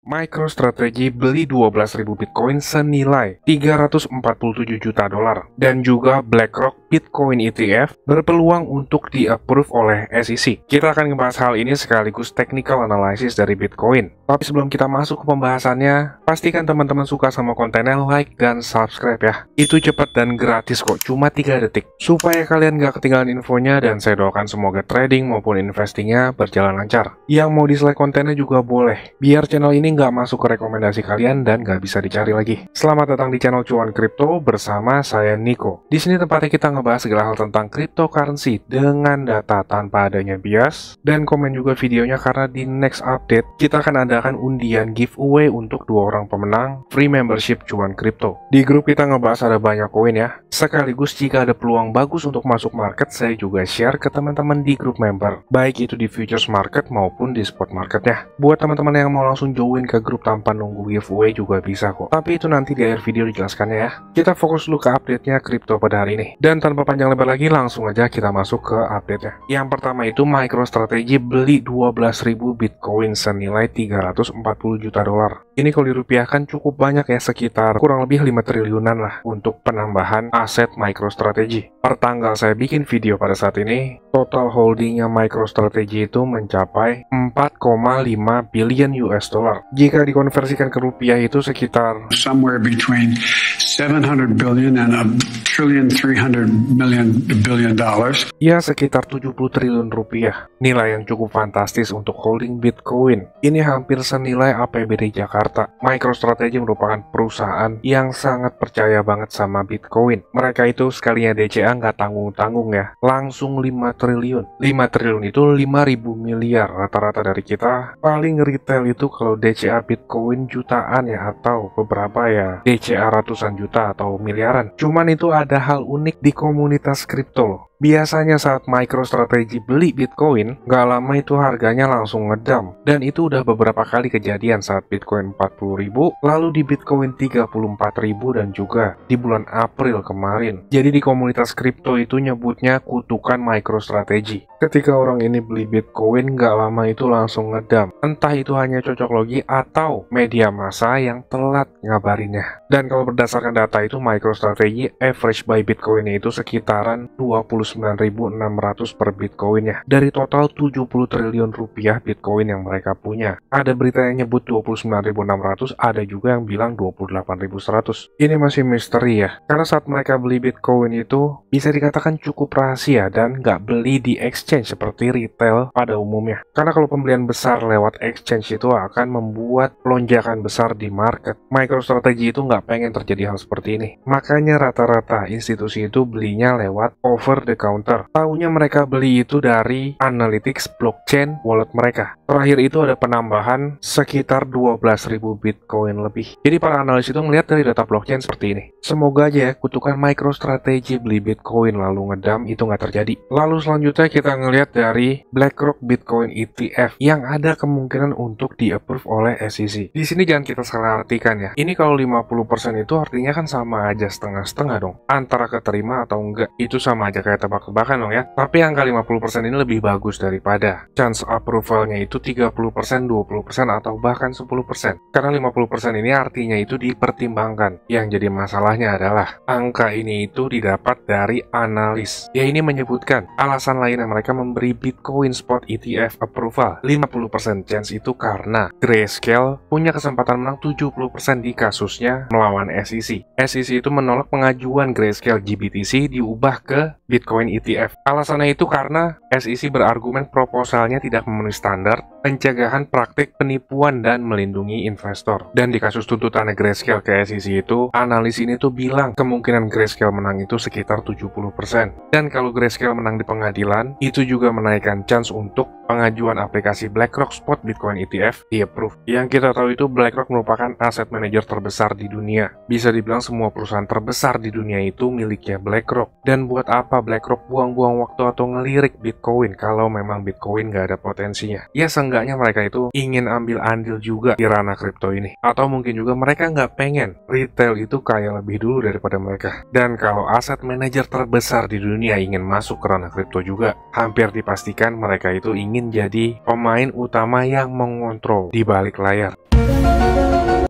MicroStrategy beli 12.000 Bitcoin senilai 347 juta dolar. Dan juga BlackRock Bitcoin ETF berpeluang untuk di-approve oleh SEC. Kita akan membahas hal ini sekaligus technical analysis dari Bitcoin. Tapi sebelum kita masuk ke pembahasannya, pastikan teman-teman suka sama kontennya, like dan subscribe ya. Itu cepat dan gratis kok, cuma 3 detik. Supaya kalian gak ketinggalan infonya, dan saya doakan semoga trading maupun investingnya berjalan lancar. Yang mau dislike kontennya juga boleh, biar channel ini nggak masuk ke rekomendasi kalian dan nggak bisa dicari lagi. Selamat datang di channel Cuan Kripto bersama saya Niko. Di sini tempatnya kita ngebahas segala hal tentang cryptocurrency dengan data tanpa adanya bias, dan komen juga videonya karena di next update kita akan adakan undian giveaway untuk 2 orang pemenang free membership Cuan Kripto. Di grup kita ngebahas ada banyak koin ya. Sekaligus jika ada peluang bagus untuk masuk market, saya juga share ke teman-teman di grup member, baik itu di futures market maupun di spot marketnya. Buat teman-teman yang mau langsung join ke grup tanpa nunggu giveaway juga bisa kok. Tapi itu nanti di akhir video dijelaskannya ya. Kita fokus dulu ke update-nya kripto pada hari ini. Dan tanpa panjang lebar lagi, langsung aja kita masuk ke update-nya. Yang pertama itu MicroStrategy beli 12.000 Bitcoin senilai 340 juta dolar. Ini kalau dirupiahkan cukup banyak ya, sekitar kurang lebih 5 triliunan lah untuk penambahan aset MicroStrategy. Per tanggal saya bikin video pada saat ini, total holdingnya MicroStrategy itu mencapai 4,5 billion US dollar. Jika dikonversikan ke rupiah itu sekitar somewhere between 700 billion and a trillion 300 billion dollars. Ya, sekitar 70 triliun rupiah. Nilai yang cukup fantastis untuk holding Bitcoin. Ini hampir senilai APBD Jakarta. MicroStrategy merupakan perusahaan yang sangat percaya banget sama Bitcoin. Mereka itu sekalinya DCA nggak tanggung-tanggung ya. Langsung 5 triliun. 5 triliun itu 5.000 miliar. Rata-rata dari kita paling retail itu kalau DCA Bitcoin jutaan ya, atau beberapa ya DCA ratusan juta atau miliaran. Cuman itu ada hal unik di komunitas kripto loh. Biasanya saat MicroStrategy beli Bitcoin, nggak lama itu harganya langsung ngedam. Dan itu udah beberapa kali kejadian saat Bitcoin 40.000, lalu di Bitcoin 34.000 dan juga di bulan April kemarin. Jadi di komunitas kripto itu nyebutnya kutukan MicroStrategy. Ketika orang ini beli Bitcoin, nggak lama itu langsung ngedam. Entah itu hanya cocok logi atau media massa yang telat ngabarinnya. Dan kalau berdasarkan data itu, MicroStrategy average buy Bitcoin itu sekitaran 29.600 per Bitcoinnya. Dari total 70 triliun rupiah Bitcoin yang mereka punya. Ada berita yang nyebut 29.600, ada juga yang bilang 28.100. Ini masih misteri ya. Karena saat mereka beli Bitcoin itu bisa dikatakan cukup rahasia dan nggak beli di exchange seperti retail pada umumnya. Karena kalau pembelian besar lewat exchange itu akan membuat lonjakan besar di market. MicroStrategy itu nggak pengen terjadi hal seperti ini. Makanya rata-rata institusi itu belinya lewat over the counter. Taunya mereka beli itu dari analytics blockchain wallet mereka. Terakhir itu ada penambahan sekitar 12.000 Bitcoin lebih. Jadi para analis itu ngelihat dari data blockchain seperti ini. Semoga aja ya kutukan MicroStrategy beli Bitcoin lalu ngedam itu nggak terjadi. Lalu selanjutnya kita ngelihat dari BlackRock Bitcoin ETF yang ada kemungkinan untuk di-approve oleh SEC. Di sini jangan kita salah artikan ya. Ini kalau 50% itu artinya kan sama aja setengah-setengah dong. Antara keterima atau enggak, itu sama aja kayak tebak-tebakan dong ya. Tapi angka 50% ini lebih bagus daripada chance approvalnya itu 30%, 20% atau bahkan 10%. Karena 50% ini artinya itu dipertimbangkan. Yang jadi masalahnya adalah angka ini itu didapat dari analis. Ya, ini menyebutkan alasan lain yang mereka memberi Bitcoin Spot ETF approval 50% chance itu karena Grayscale punya kesempatan menang 70% di kasusnya melawan SEC. SEC itu menolak pengajuan Grayscale GBTC diubah ke Bitcoin ETF. Alasannya itu karena SEC berargumen proposalnya tidak memenuhi standar pencegahan praktik penipuan dan melindungi investor. Dan di kasus tuntutan Grayscale ke SEC itu, analis ini tuh bilang kemungkinan Grayscale menang itu sekitar 70%. Dan kalau Grayscale menang di pengadilan, itu juga menaikkan chance untuk pengajuan aplikasi BlackRock Spot Bitcoin ETF di-approve. Yang kita tahu itu BlackRock merupakan aset manajer terbesar di dunia. Bisa dibilang semua perusahaan terbesar di dunia itu miliknya BlackRock. Dan buat apa BlackRock buang-buang waktu atau ngelirik Bitcoin kalau memang Bitcoin nggak ada potensinya? Ya seenggaknya mereka itu ingin ambil andil juga di ranah kripto ini. Atau mungkin juga mereka nggak pengen retail itu kaya lebih dulu daripada mereka. Dan kalau aset manajer terbesar di dunia ingin masuk ke ranah kripto juga, hampir dipastikan mereka itu ingin jadi pemain utama yang mengontrol di balik layar.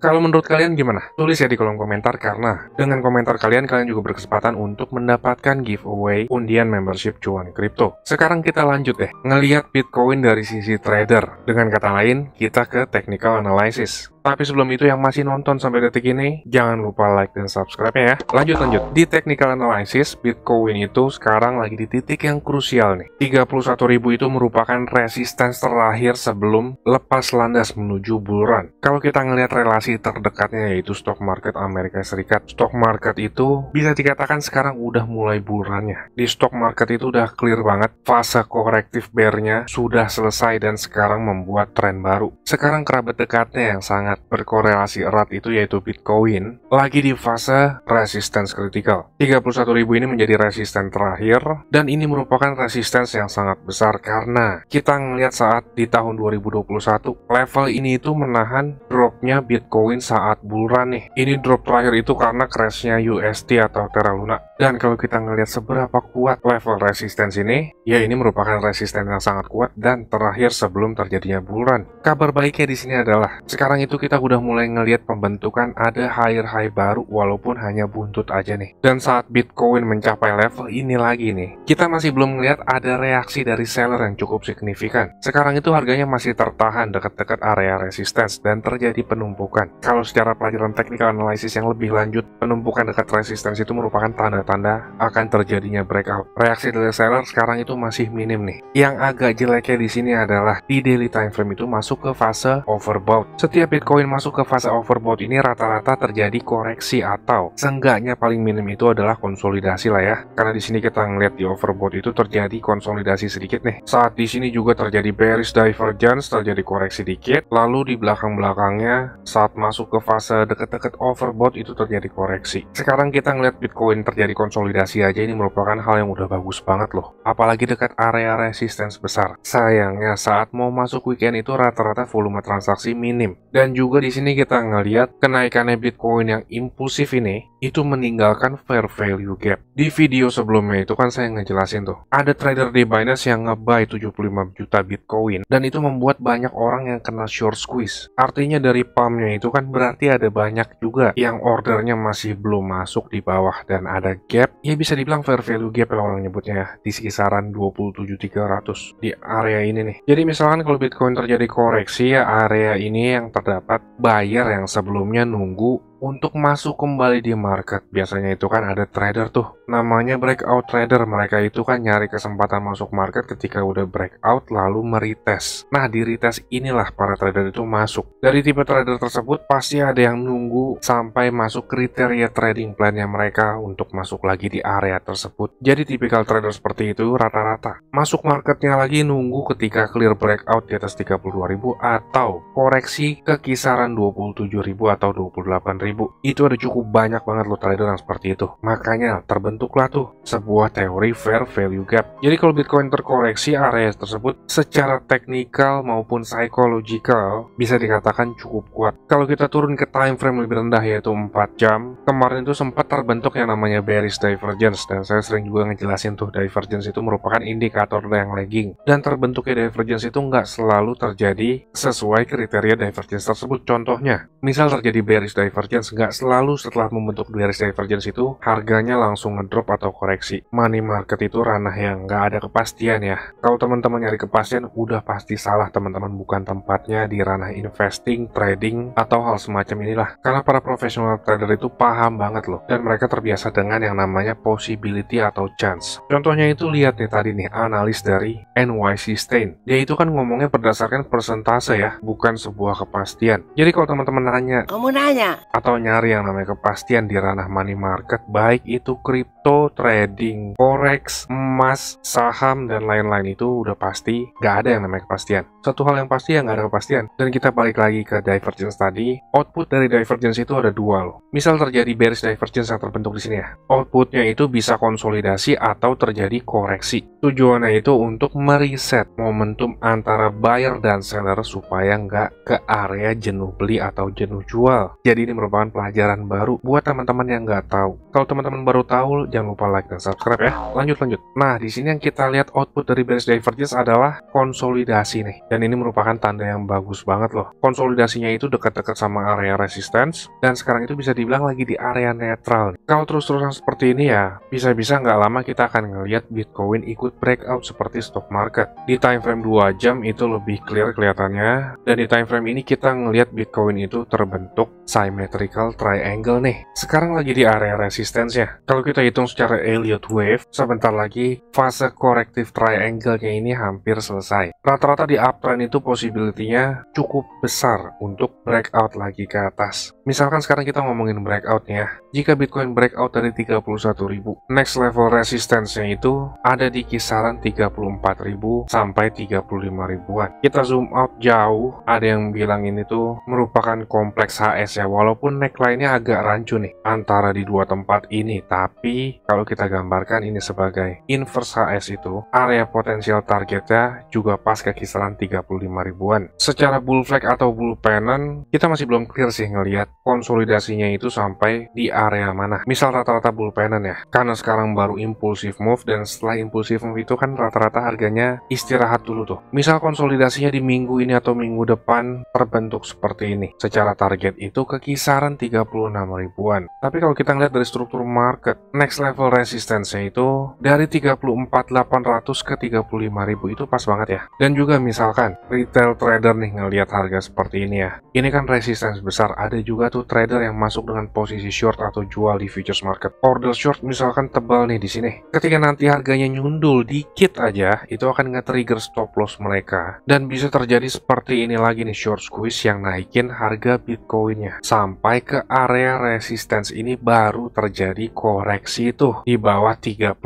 Kalau menurut kalian gimana? Tulis ya di kolom komentar, karena dengan komentar kalian juga berkesempatan untuk mendapatkan giveaway undian membership cuan kripto. Sekarang kita lanjut deh, ngelihat Bitcoin dari sisi trader. Dengan kata lain, kita ke technical analysis. Tapi sebelum itu, yang masih nonton sampai detik ini, jangan lupa like dan subscribe ya. Lanjut. Di technical analysis, Bitcoin itu sekarang lagi di titik yang krusial nih. 31.000 itu merupakan resistance terakhir sebelum lepas landas menuju bull run. Kalau kita ngelihat relasi terdekatnya, yaitu stock market Amerika Serikat. Stock market itu bisa dikatakan sekarang udah mulai bull run-nya. Di stock market itu udah clear banget, fase korektif bear-nya sudah selesai dan sekarang membuat tren baru. Sekarang kerabat dekatnya yang sangat berkorelasi erat itu yaitu Bitcoin lagi di fase resistance critical. 31.000 ini menjadi resistance terakhir, dan ini merupakan resistance yang sangat besar karena kita ngelihat saat di tahun 2021 level ini itu menahan dropnya Bitcoin saat bull run nih. Ini drop terakhir itu karena crashnya USD atau Terra Luna. Dan kalau kita ngelihat seberapa kuat level resistance ini, ya ini merupakan resistance yang sangat kuat dan terakhir sebelum terjadinya bull run. Kabar baiknya di sini adalah sekarang itu kita udah mulai ngelihat pembentukan ada higher high baru, walaupun hanya buntut aja nih. Dan saat Bitcoin mencapai level ini lagi nih, kita masih belum ngelihat ada reaksi dari seller yang cukup signifikan. Sekarang itu harganya masih tertahan dekat-dekat area resistance dan terjadi penumpukan. Kalau secara pelajaran technical analysis yang lebih lanjut, penumpukan dekat resistance itu merupakan tanda-tanda akan terjadinya breakout. Reaksi dari seller sekarang itu masih minim nih. Yang agak jeleknya di sini adalah di daily time frame itu masuk ke fase overbought. Setiap Bitcoin masuk ke fase overbought ini rata-rata terjadi koreksi atau seenggaknya paling minim itu adalah konsolidasi lah ya. Karena di sini kita ngeliat di overbought itu terjadi konsolidasi sedikit nih. Saat di sini juga terjadi bearish divergence, terjadi koreksi dikit. Lalu di belakang-belakangnya saat masuk ke fase dekat-dekat overbought itu terjadi koreksi. Sekarang kita ngeliat Bitcoin terjadi konsolidasi aja, ini merupakan hal yang udah bagus banget loh. Apalagi dekat area resistance besar. Sayangnya saat mau masuk weekend itu rata-rata volume transaksi minim. Dan juga di sini kita ngelihat kenaikannya Bitcoin yang impulsif ini itu meninggalkan fair value gap. Di video sebelumnya itu kan saya ngejelasin tuh, ada trader di Binance yang nge-buy 75 juta Bitcoin dan itu membuat banyak orang yang kena short squeeze. Artinya dari pumpnya itu kan berarti ada banyak juga yang ordernya masih belum masuk di bawah dan ada gap. Ya bisa dibilang fair value gap lah orang nyebutnya ya, di kisaran 27.300 di area ini nih. Jadi misalkan kalau Bitcoin terjadi koreksi ya, area ini yang terdapat buyer yang sebelumnya nunggu untuk masuk kembali di market. Biasanya itu kan ada trader tuh, namanya breakout trader. Mereka itu kan nyari kesempatan masuk market ketika udah breakout lalu meretest. Nah di retest inilah para trader itu masuk. Dari tipe trader tersebut pasti ada yang nunggu sampai masuk kriteria trading plan-nya mereka untuk masuk lagi di area tersebut. Jadi tipikal trader seperti itu rata-rata masuk marketnya lagi nunggu ketika clear breakout di atas 32.000 atau koreksi ke kisaran 27.000 atau 28.000. Itu ada cukup banyak banget loh trader yang seperti itu. Makanya terbentuklah tuh sebuah teori fair value gap. Jadi kalau Bitcoin terkoreksi area tersebut secara teknikal maupun psychological bisa dikatakan cukup kuat. Kalau kita turun ke time frame lebih rendah yaitu 4 jam, kemarin itu sempat terbentuk yang namanya bearish divergence, dan saya sering juga ngejelasin tuh divergence itu merupakan indikator yang lagging, dan terbentuknya divergence itu nggak selalu terjadi sesuai kriteria divergence tersebut. Contohnya, misal terjadi bearish divergence, nggak selalu setelah membentuk bearish divergence itu harganya langsung ngedrop atau koreksi. Money market itu ranah yang nggak ada kepastian ya. Kalau teman-teman nyari kepastian udah pasti salah teman-teman, bukan tempatnya di ranah investing, trading, atau hal semacam inilah. Karena para profesional trader itu paham banget loh, dan mereka terbiasa dengan yang namanya possibility atau chance. Contohnya itu lihat nih tadi nih, analis dari NYC Stein. Dia itu kan ngomongnya berdasarkan persentase ya, bukan sebuah kepastian. Jadi kalau teman-teman nanya atau nyari yang namanya kepastian di ranah money market, baik itu kripto, trading, forex, emas, saham, dan lain-lain, itu udah pasti nggak ada yang namanya kepastian. Satu hal yang pasti ya nggak ada kepastian. Dan kita balik lagi ke divergence tadi, output dari divergence itu ada dua loh. Misal terjadi bearish divergence yang terbentuk di sini ya, outputnya itu bisa konsolidasi atau terjadi koreksi. Tujuannya itu untuk mereset momentum antara buyer dan seller supaya nggak ke area jenuh beli atau jenuh jual. Jadi ini merupakan pelajaran baru buat teman-teman yang nggak tahu. Kalau teman-teman baru tahu, jangan lupa like dan subscribe ya. Lanjut. Nah, di sini yang kita lihat output dari bearish divergence adalah konsolidasi nih. Dan ini merupakan tanda yang bagus banget loh. Konsolidasinya itu dekat-dekat sama area resistance, dan sekarang itu bisa dibilang lagi di area netral. Kalau terus-terusan seperti ini ya, bisa-bisa nggak lama kita akan ngelihat Bitcoin ikut breakout seperti stock market. Di time frame 2 jam itu lebih clear kelihatannya, dan di time frame ini kita ngelihat Bitcoin itu terbentuk symmetrical triangle nih. Sekarang lagi di area resistance ya. Kalau kita hitung secara Elliott Wave, sebentar lagi fase corrective triangle-nya ini hampir selesai. Rata-rata di uptrend itu possibility-nya cukup besar untuk breakout lagi ke atas. Misalkan sekarang kita ngomongin breakout-nya. Jika Bitcoin breakout dari 31.000, next level resistance-nya itu ada di kisaran 34.000 sampai 35.000-an. Kita zoom out jauh, ada yang bilang ini tuh merupakan kompleks HS ya, walaupun neckline-nya agak rancu nih antara di dua tempat ini, tapi kalau kita gambarkan ini sebagai inverse HS itu, area potensial targetnya juga pas ke kisaran 35.000-an. Secara bull flag atau bull pennant, kita masih belum clear sih ngelihat konsolidasinya itu sampai di area mana. Misal rata-rata bull pennant ya, karena sekarang baru impulsive move, dan setelah impulsive move itu kan rata-rata harganya istirahat dulu tuh. Misal konsolidasinya di minggu ini atau minggu depan terbentuk seperti ini, secara target itu ke kisaran 36.000-an. Tapi kalau kita ngeliat dari struktur market, next level resistance-nya itu dari 34.800 ke 35.000 itu pas banget ya. Dan juga misalkan retail trader nih ngelihat harga seperti ini ya, ini kan resistance besar. Ada juga tuh trader yang masuk dengan posisi short atau jual di futures market. Order short misalkan tebal nih di sini. Ketika nanti harganya nyundul dikit aja, itu akan nge-trigger stop loss mereka, dan bisa terjadi seperti ini lagi nih, short squeeze yang naikin harga Bitcoinnya sampai ke area resistance ini, baru terjadi koreksi tuh di bawah 30.000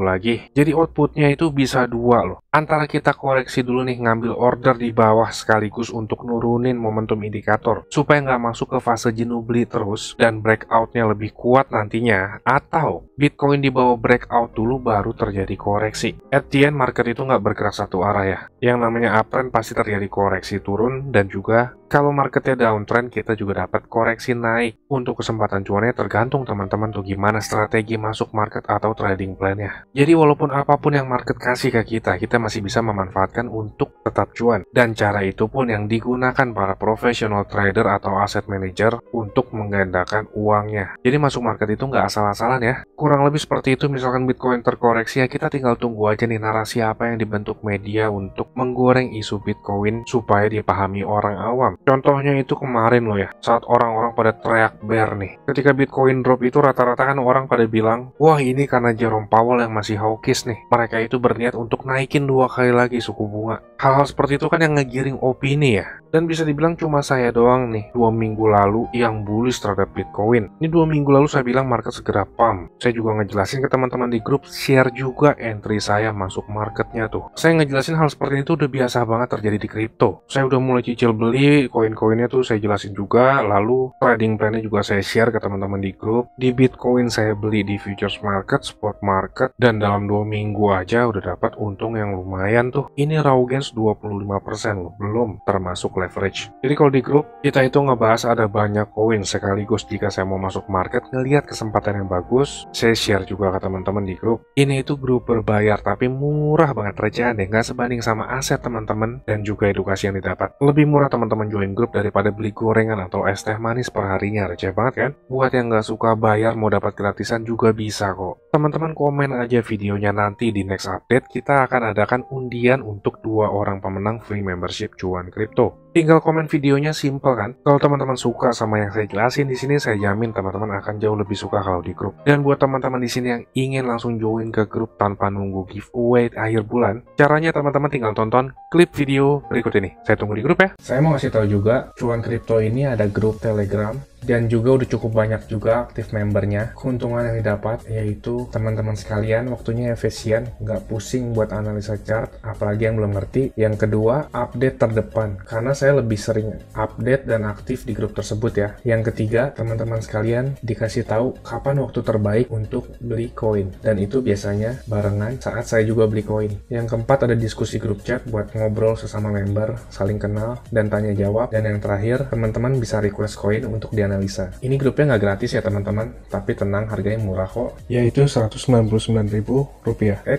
lagi. Jadi outputnya itu bisa dua loh. Antara kita koreksi dulu nih, ngambil order di bawah sekaligus untuk nurunin momentum indikator supaya nggak masuk ke fase jenuh beli terus dan breakoutnya lebih kuat nantinya, atau Bitcoin di bawah breakout dulu baru terjadi koreksi. At the end, market itu nggak bergerak satu arah ya. Yang namanya uptrend pasti terjadi koreksi turun, dan juga kalau marketnya downtrend kita juga dapat koreksi naik. Untuk kesempatan cuannya tergantung teman-teman tuh gimana strategi masuk market atau trading plan-nya. Jadi walaupun apapun yang market kasih ke kita masih bisa memanfaatkan untuk tetap cuan. Dan cara itu pun yang digunakan para professional trader atau asset manager untuk menggandakan uangnya. Jadi masuk market itu nggak asal-asalan ya. Kurang lebih seperti itu. Misalkan Bitcoin terkoreksi ya, kita tinggal tunggu aja nih narasi apa yang dibentuk media untuk menggoreng isu Bitcoin supaya dipahami orang awam. Contohnya itu kemarin loh ya, saat orang-orang pada teriak bear nih. Ketika Bitcoin drop itu rata-rata kan orang pada bilang, wah ini karena Jerome Powell yang masih hawkish nih. Mereka itu berniat untuk naikin 2 kali lagi suku bunga. Hal-hal seperti itu kan yang ngegiring opini ya. Dan bisa dibilang cuma saya doang nih 2 minggu lalu yang bullish terhadap Bitcoin. Ini 2 minggu lalu saya bilang market segera pump. Saya juga ngejelasin ke teman-teman di grup, share juga entry saya masuk marketnya tuh. Saya ngejelasin hal seperti itu udah biasa banget terjadi di kripto. Saya udah mulai cicil beli koin-koinnya tuh, saya jelasin juga. Lalu trading plan-nya juga saya share ke teman-teman di grup. Di Bitcoin saya beli di futures market, spot market, dan dalam 2 minggu aja udah dapat untung yang lumayan tuh. Ini raw gains 25% loh, belum termasuk leverage. Jadi kalau di grup kita itu ngebahas ada banyak koin sekaligus. Jika saya mau masuk market ngelihat kesempatan yang bagus, saya share juga ke teman-teman di grup. Ini itu grup berbayar tapi murah banget, recehan deh, nggak sebanding sama aset teman-teman dan juga edukasi yang didapat. Lebih murah teman-teman join grup daripada beli gorengan atau es teh manis per harinya, receh banget kan? Buat yang nggak suka bayar mau dapat gratisan juga bisa kok. Teman-teman komen aja videonya, nanti di next update kita akan adakan undian untuk 2 orang pemenang free membership cuan kripto. Tinggal komen videonya, simple kan? Kalau teman-teman suka sama yang saya jelasin di sini, saya jamin teman-teman akan jauh lebih suka kalau di grup. Dan buat teman-teman di sini yang ingin langsung join ke grup tanpa nunggu giveaway akhir bulan, caranya teman-teman tinggal tonton klip video berikut ini. Saya tunggu di grup ya. Saya mau kasih tahu juga, cuan kripto ini ada grup Telegram dan juga udah cukup banyak juga aktif membernya. Keuntungan yang didapat yaitu teman-teman sekalian waktunya efisien, nggak pusing buat analisa chart, apalagi yang belum ngerti. Yang kedua, update terdepan, karena saya lebih sering update dan aktif di grup tersebut ya. Yang ketiga, teman-teman sekalian dikasih tahu kapan waktu terbaik untuk beli koin. Dan itu biasanya barengan saat saya juga beli koin. Yang keempat, ada diskusi grup chat buat ngobrol sesama member, saling kenal, dan tanya jawab. Dan yang terakhir, teman-teman bisa request koin untuk dianalisa. Ini grupnya nggak gratis ya teman-teman, tapi tenang, harganya murah kok, yaitu Rp199.000.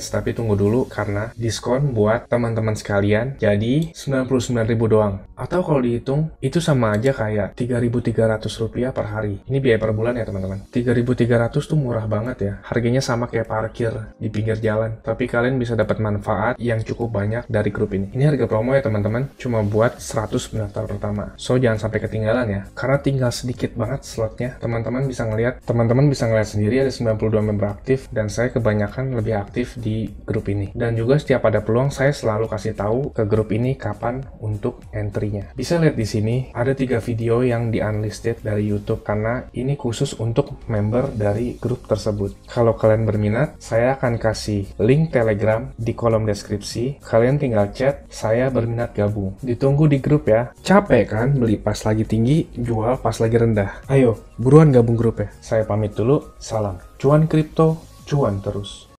Tapi tunggu dulu, karena diskon buat teman-teman sekalian jadi Rp99.000 doang. Atau kalau dihitung, itu sama aja kayak Rp3.300 per hari. Ini biaya per bulan ya teman-teman. Rp3.300 tuh murah banget ya. Harganya sama kayak parkir di pinggir jalan. Tapi kalian bisa dapat manfaat yang cukup banyak dari grup ini. Ini harga promo ya teman-teman, cuma buat 100 pendaftar pertama. So jangan sampai ketinggalan ya, karena tinggal sedikit banget slotnya. Teman-teman bisa ngeliat sendiri ada 92 member aktif, dan saya kebanyakan lebih aktif di grup ini. Dan juga setiap ada peluang, saya selalu kasih tahu ke grup ini kapan untuk entry-nya. Bisa lihat di sini ada 3 video yang di unlisted dari YouTube, karena ini khusus untuk member dari grup tersebut. Kalau kalian berminat, saya akan kasih link Telegram di kolom deskripsi. Kalian tinggal chat, saya berminat gabung. Ditunggu di grup ya. Capek kan beli pas lagi tinggi, jual pas lagi rendah? Ayo, buruan gabung grup ya. Saya pamit dulu, salam. Cuan kripto, cuan terus.